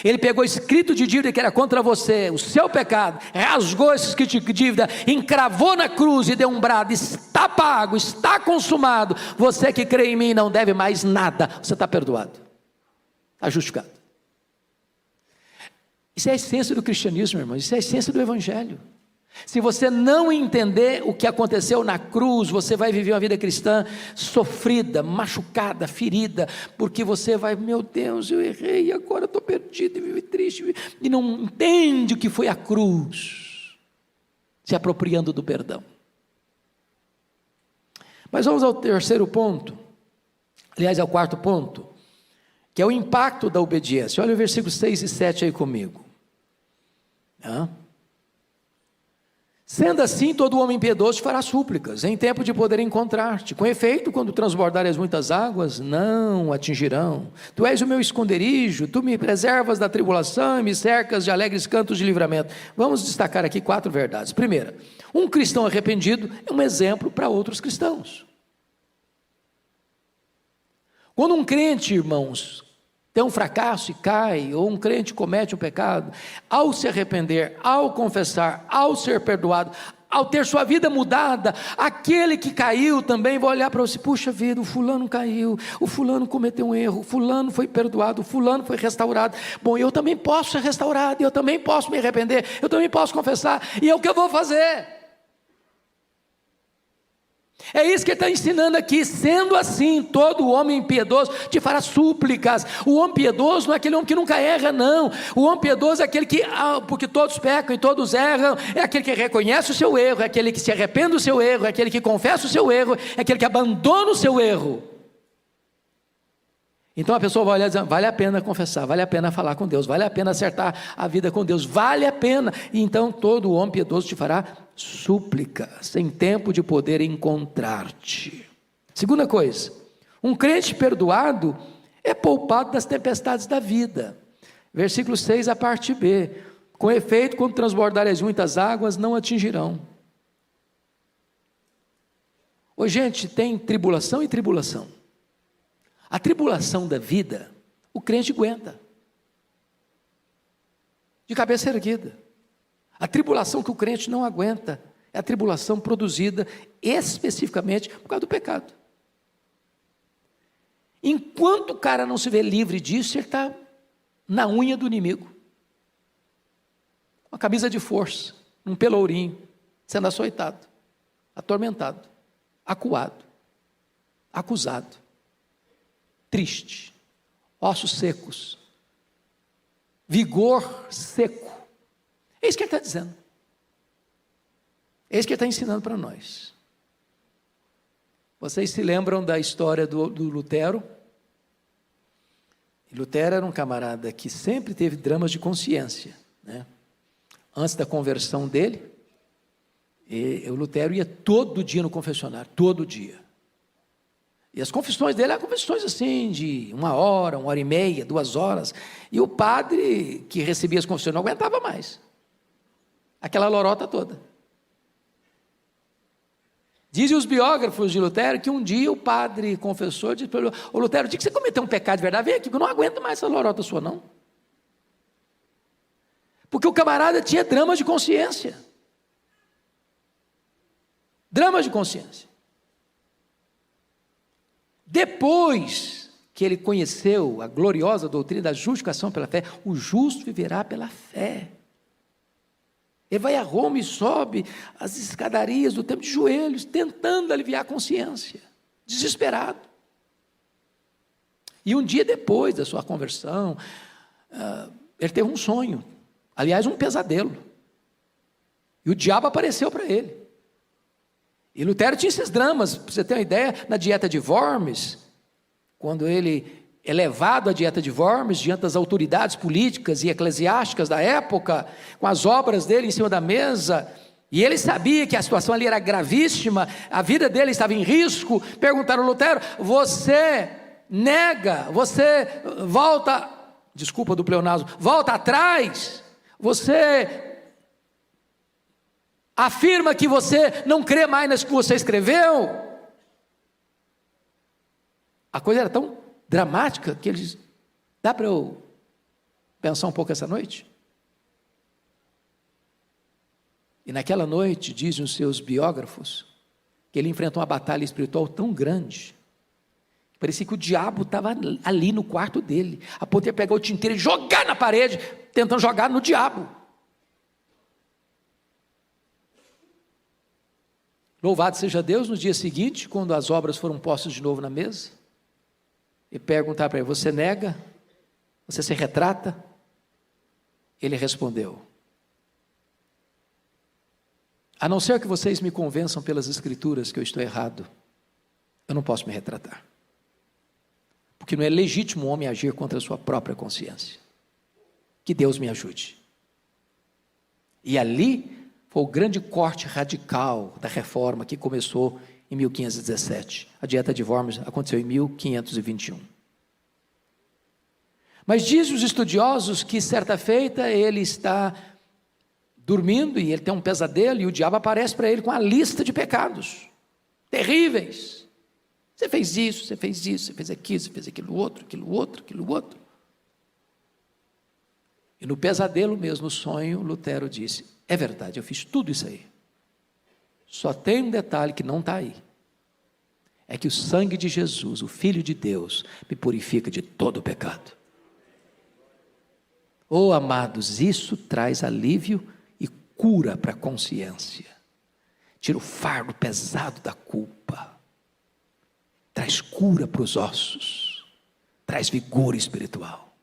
ele pegou escrito de dívida que era contra você, o seu pecado, rasgou esse escrito de dívida, encravou na cruz e deu um brado: está pago, está consumado. Você que crê em mim não deve mais nada, você está perdoado, está justificado. Isso é a essência do cristianismo, irmãos, isso é a essência do evangelho. Se você não entender o que aconteceu na cruz, você vai viver uma vida cristã sofrida, machucada, ferida, porque você vai: meu Deus, eu errei, agora estou perdido e vivo triste, e não entende o que foi a cruz, se apropriando do perdão. Mas vamos ao terceiro ponto, aliás, ao quarto ponto, que é o impacto da obediência. Olha o versículo 6 e 7 aí comigo. Sendo assim, todo homem piedoso te fará súplicas, em tempo de poder encontrar-te. Com efeito, quando transbordarem as muitas águas, não atingirão. Tu és o meu esconderijo, tu me preservas da tribulação e me cercas de alegres cantos de livramento. Vamos destacar aqui 4 verdades. Primeira, um cristão arrependido é um exemplo para outros cristãos. Quando um crente, irmãos, tem um fracasso e cai, ou um crente comete um pecado, ao se arrepender, ao confessar, ao ser perdoado, ao ter sua vida mudada, aquele que caiu também vai olhar para você: puxa vida, o fulano caiu, o fulano cometeu um erro, o fulano foi perdoado, o fulano foi restaurado. Bom, eu também posso ser restaurado, eu também posso me arrepender, eu também posso confessar, e é o que eu vou fazer. É isso que ele está ensinando aqui. Sendo assim, todo homem piedoso te fará súplicas. O homem piedoso não é aquele homem que nunca erra, não. O homem piedoso é aquele que, porque todos pecam e todos erram, é aquele que reconhece o seu erro, é aquele que se arrepende do seu erro, é aquele que confessa o seu erro, é aquele que abandona o seu erro. Então a pessoa vai olhar e dizer: vale a pena confessar, vale a pena falar com Deus, vale a pena acertar a vida com Deus, vale a pena. E então todo homem piedoso te fará súplicas, em tempo de poder encontrar-te. Segunda coisa, um crente perdoado é poupado das tempestades da vida. Versículo 6, a parte B: com efeito, quando transbordarem as muitas águas, não atingirão. Ô gente, tem tribulação e tribulação. A tribulação da vida, o crente aguenta, de cabeça erguida. A tribulação que o crente não aguenta é a tribulação produzida especificamente por causa do pecado. Enquanto o cara não se vê livre disso, ele está na unha do inimigo, uma camisa de força, um pelourinho, sendo açoitado, atormentado, acuado, acusado, triste, ossos secos, vigor seco. É isso que ele está dizendo. É isso que ele está ensinando para nós. Vocês se lembram da história do Lutero? Lutero era um camarada que sempre teve dramas de consciência, né? Antes da conversão dele, o Lutero ia todo dia no confessionário, todo dia. E as confissões dele eram confissões assim, de 1 hora, 1h30, 2 horas. E o padre que recebia as confissões não aguentava mais aquela lorota toda. Dizem os biógrafos de Lutero que um dia o padre confessor disse para ele: ô Lutero, o dia que você cometeu um pecado de verdade, vem aqui, que eu não aguento mais essa lorota sua, não. Porque o camarada tinha dramas de consciência. Dramas de consciência. Depois que ele conheceu a gloriosa doutrina da justificação pela fé, o justo viverá pela fé. Ele vai a Roma e sobe as escadarias do templo de joelhos, tentando aliviar a consciência, desesperado. E um dia depois da sua conversão, ele teve um sonho, aliás, um pesadelo. E o diabo apareceu para ele. E Lutero tinha esses dramas, para você ter uma ideia, na dieta de Worms, quando ele é levado à dieta de Worms diante das autoridades políticas e eclesiásticas da época, com as obras dele em cima da mesa, e ele sabia que a situação ali era gravíssima, a vida dele estava em risco. Perguntaram a Lutero: você nega, você volta, desculpa do pleonasmo, volta atrás, você afirma que você não crê mais nas que você escreveu? A coisa era tão dramática que ele diz: dá para eu pensar um pouco essa noite? E naquela noite, dizem os seus biógrafos, que ele enfrentou uma batalha espiritual tão grande, que parecia que o diabo estava ali no quarto dele, a ponto de pegar o tinteiro e jogar na parede, tentando jogar no diabo. Louvado seja Deus, no dia seguinte, quando as obras foram postas de novo na mesa, e perguntar para ele: você nega? Você se retrata? Ele respondeu: a não ser que vocês me convençam pelas escrituras que eu estou errado, eu não posso me retratar. Porque não é legítimo o homem agir contra a sua própria consciência. Que Deus me ajude. E ali foi o grande corte radical da reforma que começou em 1517. A dieta de Worms aconteceu em 1521. Mas dizem os estudiosos que certa feita ele está dormindo e ele tem um pesadelo e o diabo aparece para ele com a lista de pecados terríveis. Você fez isso, você fez isso, você fez aquilo, você fez aquilo outro, aquilo outro, aquilo outro. E no pesadelo mesmo, no sonho, Lutero disse: é verdade, eu fiz tudo isso aí. Só tem um detalhe que não está aí. É que o sangue de Jesus, o Filho de Deus, me purifica de todo o pecado. Oh, amados, isso traz alívio e cura para a consciência. Tira o fardo pesado da culpa. Traz cura para os ossos. Traz vigor espiritual.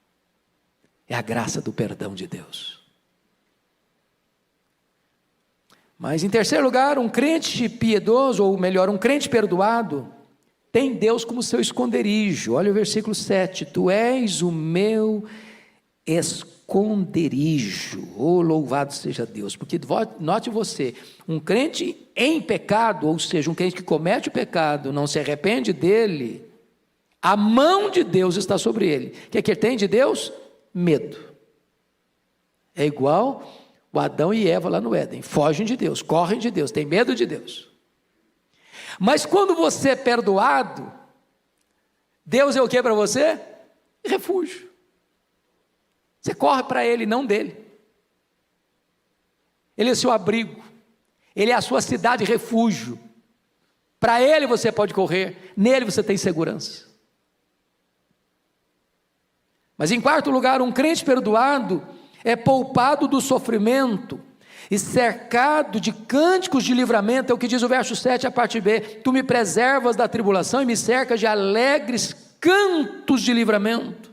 É a graça do perdão de Deus. Mas em terceiro lugar, um crente piedoso, ou melhor, um crente perdoado, tem Deus como seu esconderijo. Olha o versículo 7. Tu és o meu esconderijo. Oh, louvado seja Deus. Porque note você, um crente em pecado, ou seja, um crente que comete o pecado, não se arrepende dele, a mão de Deus está sobre ele. O que é que ele tem de Deus? Medo. É igual o Adão e Eva lá no Éden, fogem de Deus, correm de Deus, têm medo de Deus. Mas quando você é perdoado, Deus é o que para você? Refúgio. Você corre para Ele, não dele. Ele é o seu abrigo, Ele é a sua cidade refúgio. Para Ele você pode correr, nele você tem segurança. Mas em quarto lugar, um crente perdoado é poupado do sofrimento e cercado de cânticos de livramento. É o que diz o verso 7, a parte B: tu me preservas da tribulação e me cercas de alegres cantos de livramento.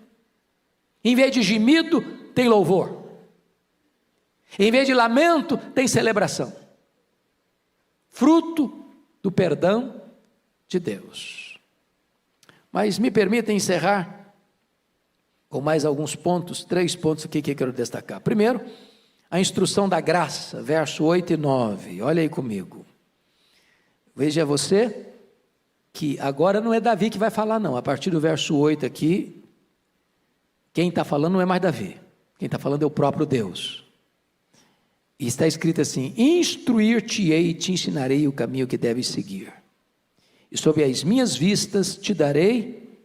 Em vez de gemido, tem louvor. Em vez de lamento, tem celebração. Fruto do perdão de Deus. Mas me permita encerrar com mais alguns pontos, 3 pontos aqui que eu quero destacar. Primeiro, a instrução da graça, verso 8 e 9. Olha aí comigo. Veja você que agora não é Davi que vai falar não. A partir do verso 8 aqui, quem está falando não é mais Davi. Quem está falando é o próprio Deus. E está escrito assim: instruir-te-ei e te ensinarei o caminho que deves seguir. E sob as minhas vistas te darei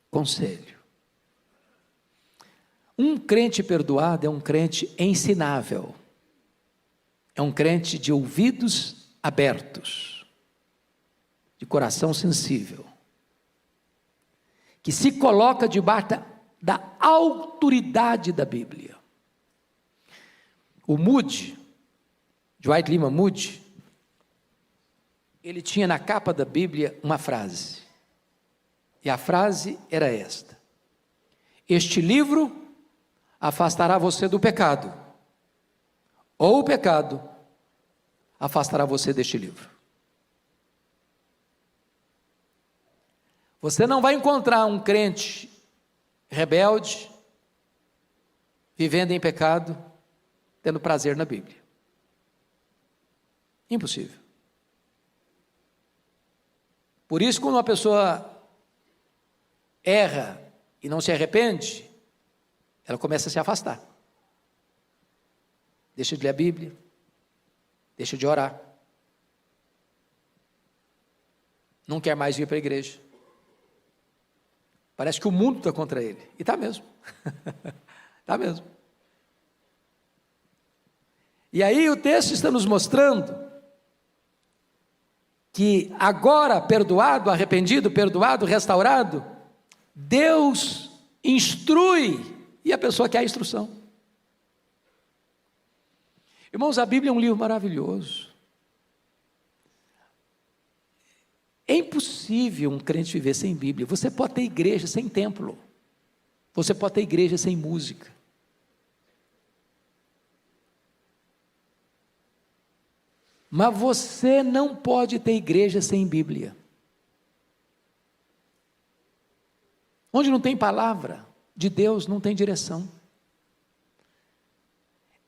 conselho. Um crente perdoado é um crente ensinável. É um crente de ouvidos abertos, de coração sensível, que se coloca debaixo da autoridade da Bíblia. O Moody, Dwight Lyman Moody, ele tinha na capa da Bíblia uma frase, e a frase era esta: este livro afastará você do pecado, ou o pecado afastará você deste livro. Você não vai encontrar um crente rebelde, vivendo em pecado, tendo prazer na Bíblia. Impossível. Por isso, quando uma pessoa erra e não se arrepende, ela começa a se afastar. Deixa de ler a Bíblia, deixa de orar. Não quer mais vir para a igreja. Parece que o mundo está contra ele. E está mesmo. Está mesmo. E aí o texto está nos mostrando que agora perdoado, arrependido, perdoado, restaurado, Deus instrui e a pessoa quer a instrução. Irmãos, a Bíblia é um livro maravilhoso. É impossível um crente viver sem Bíblia. Você pode ter igreja sem templo. Você pode ter igreja sem música. Mas você não pode ter igreja sem Bíblia. Onde não tem palavra de Deus, não tem direção.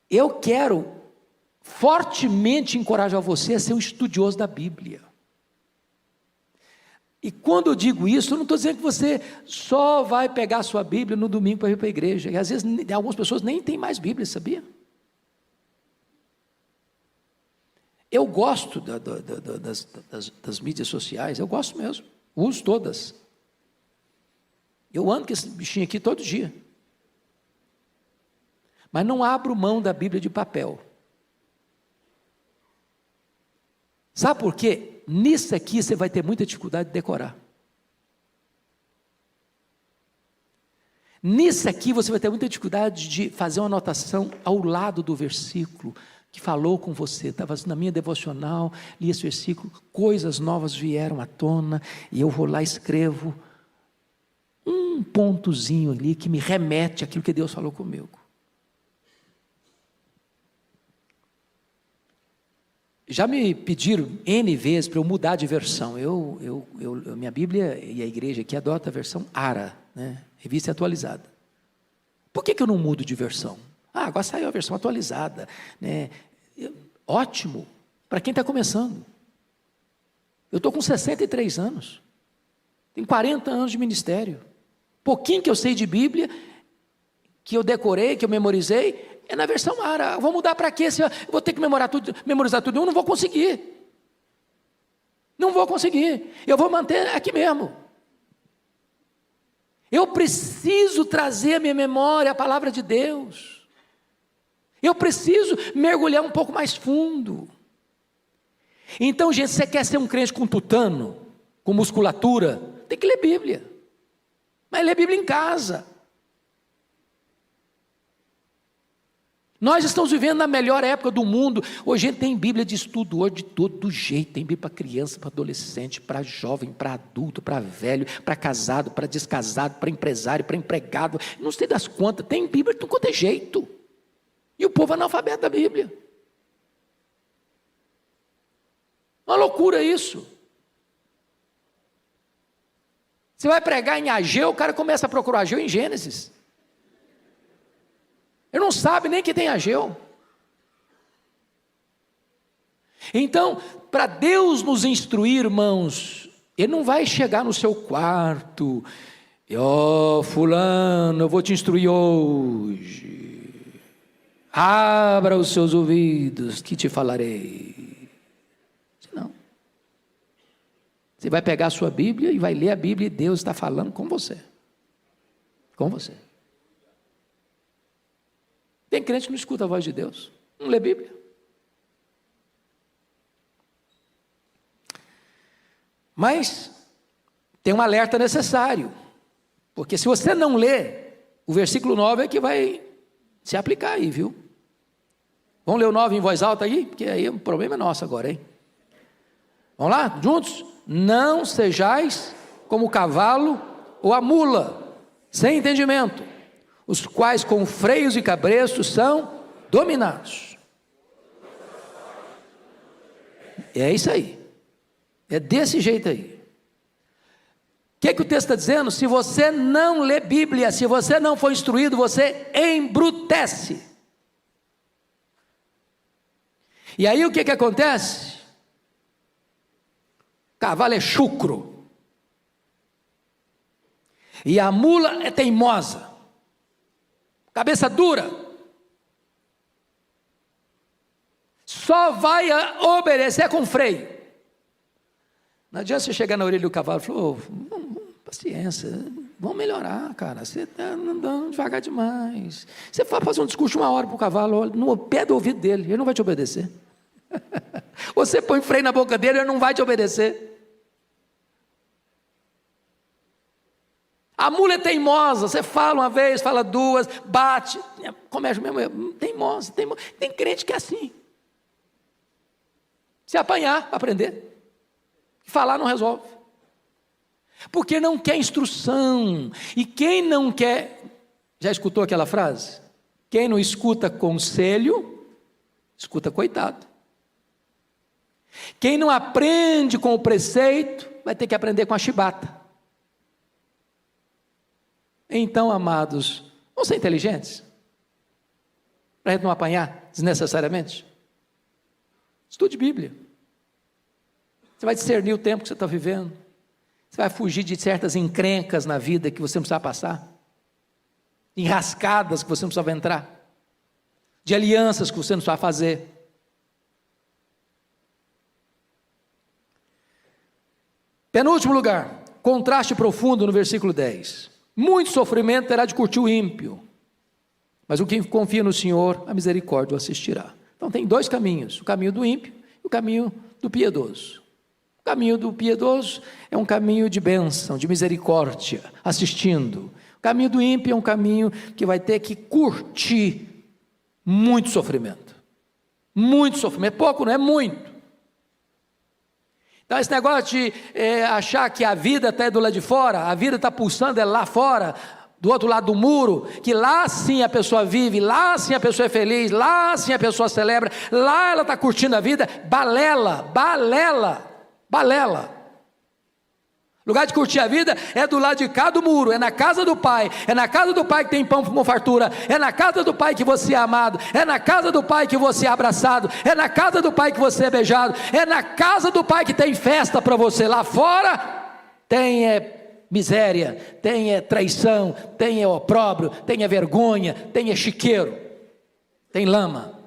Eu quero fortemente encorajar você a ser um estudioso da Bíblia. E quando eu digo isso, eu não estou dizendo que você só vai pegar a sua Bíblia no domingo para ir para a igreja. E às vezes algumas pessoas nem têm mais Bíblia, sabia? Eu gosto das mídias sociais, eu gosto mesmo, uso todas. Eu ando com esse bichinho aqui todo dia. Mas não abro mão da Bíblia de papel. Sabe por quê? Nisso aqui você vai ter muita dificuldade de decorar. Nisso aqui você vai ter muita dificuldade de fazer uma anotação ao lado do versículo que falou com você. Estava na minha devocional, li esse versículo, coisas novas vieram à tona, e eu vou lá e escrevo um pontozinho ali que me remete àquilo que Deus falou comigo. Já me pediram N vezes para eu mudar de versão. Minha Bíblia e a igreja aqui adota a versão ARA, né? Revista atualizada. Por que eu não mudo de versão? Agora saiu a versão atualizada, né? Ótimo, para quem está começando. Eu estou com 63 anos, tenho 40 anos de ministério. Pouquinho que eu sei de Bíblia, que eu decorei, que eu memorizei, é na versão ARA. Eu vou mudar para quê? Se eu vou ter que memorizar tudo, eu não vou conseguir. Não vou conseguir. Eu vou manter aqui mesmo. Eu preciso trazer à minha memória a palavra de Deus. Eu preciso mergulhar um pouco mais fundo. Então, gente, você quer ser um crente com tutano, com musculatura, tem que ler Bíblia. Mas ler Bíblia em casa. Nós estamos vivendo na melhor época do mundo. Hoje a gente tem Bíblia de estudo hoje de todo jeito. Tem Bíblia para criança, para adolescente, para jovem, para adulto, para velho, para casado, para descasado, para empresário, para empregado. Não sei das quantas. Tem Bíblia de todo jeito. E o povo é analfabeto da Bíblia. Uma loucura isso. Você vai pregar em Ageu, o cara começa a procurar Ageu em Gênesis. Ele não sabe nem que tem Ageu. Então, para Deus nos instruir, irmãos, Ele não vai chegar no seu quarto e, fulano, eu vou te instruir hoje. Abra os seus ouvidos, que te falarei. Não. Você vai pegar a sua Bíblia e vai ler a Bíblia e Deus está falando com você. Com você. Tem crente que não escuta a voz de Deus, não lê Bíblia. Mas tem um alerta necessário, porque se você não lê, o versículo 9 é que vai se aplicar aí, viu? Vamos ler o 9 em voz alta aí? Porque aí o problema é nosso agora, hein? Vamos lá, juntos? Não sejais como o cavalo ou a mula, sem entendimento, os quais com freios e cabrestos são dominados. É isso aí. É desse jeito aí. que o texto está dizendo? Se você não lê Bíblia, se você não for instruído, você embrutece. E aí o que acontece? O cavalo é chucro. E a mula é teimosa. Cabeça dura. Só vai obedecer com freio. Não adianta você chegar na orelha do cavalo e falar, paciência, vamos melhorar, cara, você está andando devagar demais. Você vai fazer um discurso de 1 hora para o cavalo, no pé do ouvido dele, ele não vai te obedecer. Você põe freio na boca dele, ele não vai te obedecer. A mula é teimosa, você fala uma vez, fala duas, bate, começa mesmo, teimosa. Tem crente que é assim. Se apanhar, para aprender. Falar não resolve. Porque não quer instrução. E quem não quer, já escutou aquela frase? Quem não escuta conselho, escuta coitado. Quem não aprende com o preceito, vai ter que aprender com a chibata. Então, amados, vamos ser inteligentes? Para a gente não apanhar desnecessariamente? Estude Bíblia. Você vai discernir o tempo que você está vivendo. Você vai fugir de certas encrencas na vida que você não precisava passar. Enrascadas que você não precisava entrar. De alianças que você não precisava fazer. Penúltimo lugar, contraste profundo no versículo 10. Muito sofrimento terá de curtir o ímpio, mas o que confia no Senhor, a misericórdia o assistirá. Então tem dois caminhos, o caminho do ímpio e o caminho do piedoso. O caminho do piedoso é um caminho de bênção, de misericórdia, assistindo. O caminho do ímpio é um caminho que vai ter que curtir muito sofrimento. Muito sofrimento, pouco não é muito. Então esse negócio de achar que a vida está do lado de fora, a vida está pulsando lá fora, do outro lado do muro, que lá sim a pessoa vive, lá sim a pessoa é feliz, lá sim a pessoa celebra, lá ela está curtindo a vida, balela. Lugar de curtir a vida é do lado de cá do muro, é na casa do Pai, é na casa do Pai que tem pão com fartura, é na casa do Pai que você é amado, é na casa do Pai que você é abraçado, é na casa do Pai que você é beijado, é na casa do Pai que tem festa para você. Lá fora tem miséria, tem traição, tem opróbrio, tem vergonha, tem chiqueiro, tem lama.